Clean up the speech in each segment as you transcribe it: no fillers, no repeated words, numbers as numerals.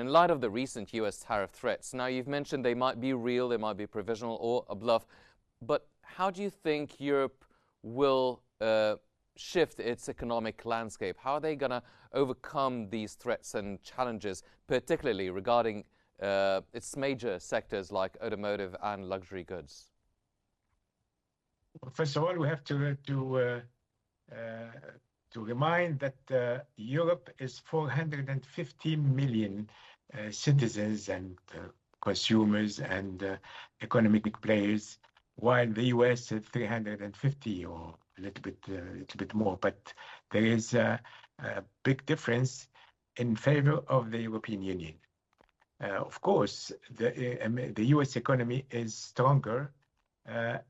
in light of the recent U.S. tariff threats, now you've mentioned they might be real, they might be provisional or a bluff, but how do you think Europe will shift its economic landscape? How are they going to overcome these threats and challenges, particularly regarding its major sectors like automotive and luxury goods? First of all, we have to remind that Europe is 450 million citizens and consumers and economic players, while the US is 350 or a little bit more. But there is a big difference in favor of the European Union. Of course, the US economy is stronger.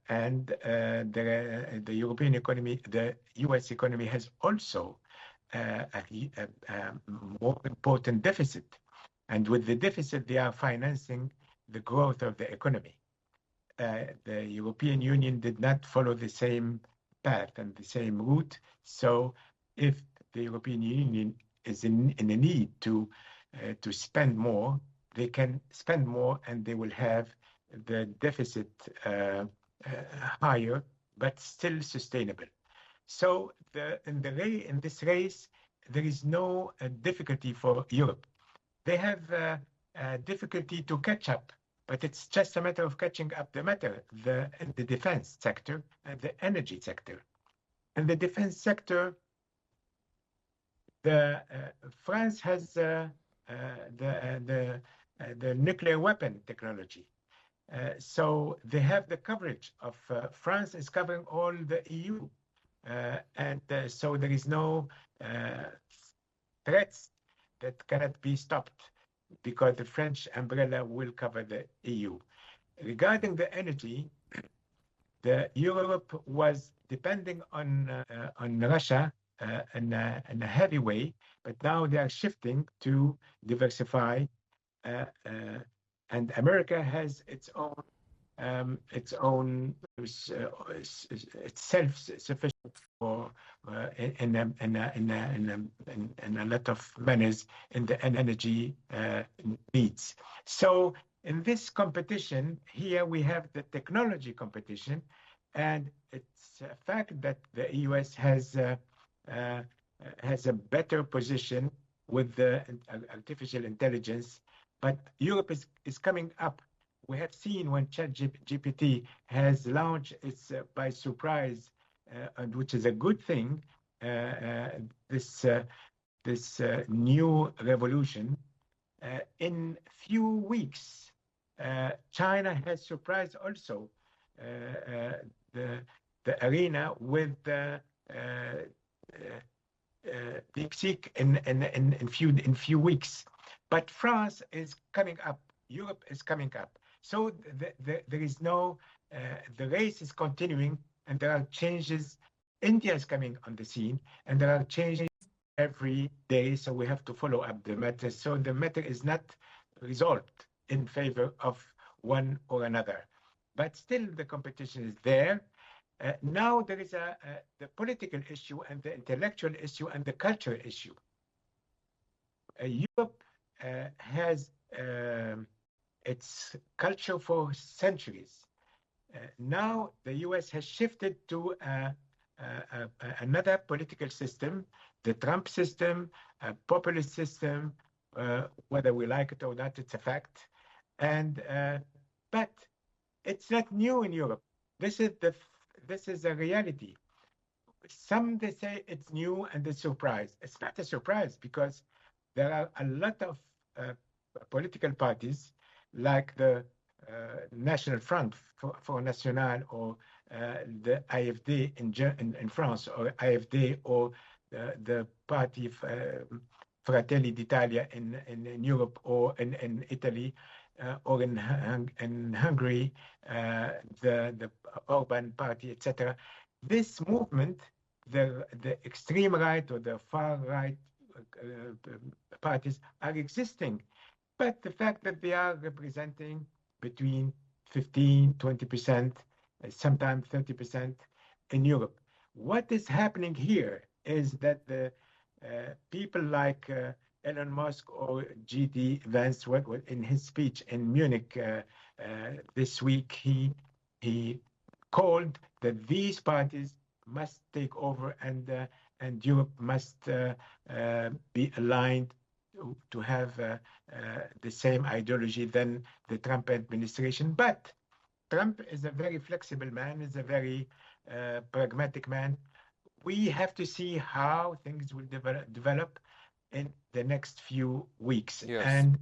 And the European economy, the US economy has also a more important deficit. And with the deficit, they are financing the growth of the economy. The European Union did not follow the same path and the same route. So if the European Union is in a need to spend more, they can spend more and they will have the deficit higher, but still sustainable. So in this race, there is no difficulty for Europe. They have difficulty to catch up, but it's just a matter of catching up the defense sector and the energy sector. And the defense sector, France has the nuclear weapon technology. So they have the coverage of France is covering all the EU. So there is no threats that cannot be stopped because the French umbrella will cover the EU. Regarding the energy, Europe was depending on Russia in a heavy way, but now they are shifting to diversify. And America has its self-sufficient for in a lot of manners in the energy needs. So in this competition here we have the technology competition, and it's a fact that the US has a better position with the artificial intelligence. But Europe is coming up. We have seen when ChatGPT has launched its by surprise, and which is a good thing. This new revolution. In few weeks, China has surprised also the arena with DeepSeek in few weeks. But France is coming up. Europe is coming up. So there is no, the race is continuing, and there are changes. India is coming on the scene, and there are changes every day. So we have to follow up the matter. So the matter is not resolved in favor of one or another. But still the competition is there. Now there is the political issue and the intellectual issue and the cultural issue. Europe has its culture for centuries. Now the US has shifted to another political system, the Trump system, a populist system, whether we like it or not, it's a fact. And but it's not new in Europe. This is a reality. Some they say it's new and a surprise. It's not a surprise because there are a lot of political parties like the National Front for National, or the AfD in France, or AfD, or the party Fratelli d'Italia in Europe, or in Italy, or in Hungary, the Orban party, etc. This movement, the extreme right or the far right parties are existing, but the fact that they are representing between 15–20%, sometimes 30% in Europe. What is happening here is that the people like Elon Musk or G.D. Vance, in his speech in Munich this week, he called that these parties must take over, and Europe must be aligned to have the same ideology than the Trump administration. But Trump is a very flexible man, is a very pragmatic man. We have to see how things will develop in the next few weeks. Yes. And